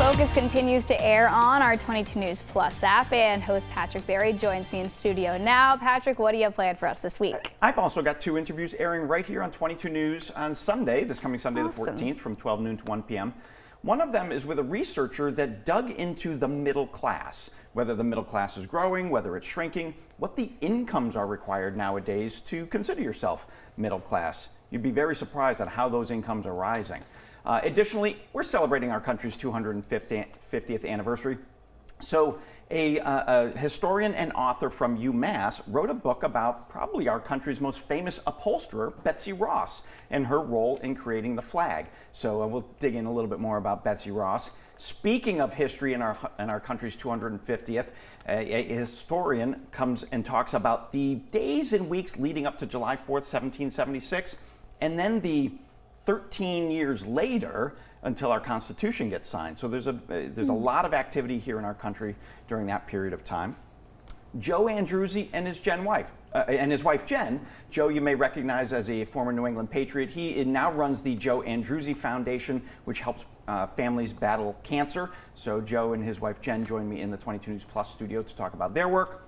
InFocus continues to air on our 22 News Plus app, and host Patrick Berry joins me in studio now. Patrick, what do you have planned for us this week? I've also got two interviews airing right here on 22 News on Sunday, this coming Sunday the 14th from 12 noon to 1 p.m. One of them is with a researcher that dug into the middle class, whether the middle class is growing, whether it's shrinking, what the incomes are required nowadays to consider yourself middle class. You'd be very surprised at how those incomes are rising. Additionally, we're celebrating our country's 250th anniversary. So a historian and author from UMass wrote a book about probably our country's most famous upholsterer, Betsy Ross, and her role in creating the flag. So we'll dig in a little bit more about Betsy Ross. Speaking of history in our country's 250th, a historian comes and talks about the days and weeks leading up to July 4th, 1776, and then the 13 years later until our Constitution gets signed. So there's a lot of activity here in our country during that period of time. Joe Andruzzi and his wife Jen. Joe, you may recognize as a former New England Patriot. He now runs the Joe Andruzzi Foundation, which helps families battle cancer. So Joe and his wife Jen joined me in the 22 News Plus studio to talk about their work.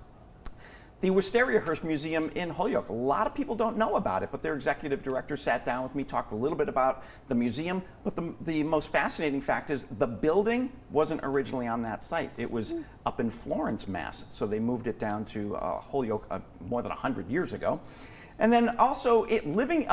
The Wisteria Hearst Museum in Holyoke. A lot of people don't know about it, but their executive director sat down with me, talked a little bit about the museum. But the most fascinating fact is the building wasn't originally on that site. It was up in Florence, Mass. So they moved it down to Holyoke more than 100 years ago. And then also, living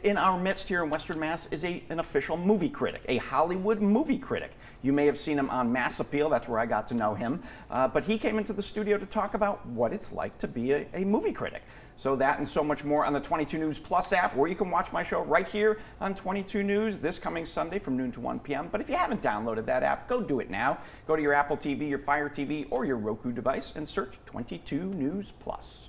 in our midst here in Western Mass is an official movie critic, a Hollywood movie critic. You may have seen him on Mass Appeal. That's where I got to know him. But he came into the studio to talk about what it's like to be a movie critic. So that and so much more on the 22 News Plus app, where you can watch my show right here on 22 News this coming Sunday from noon to 1 p.m. But if you haven't downloaded that app, go do it now. Go to your Apple TV, your Fire TV, or your Roku device and search 22 News Plus.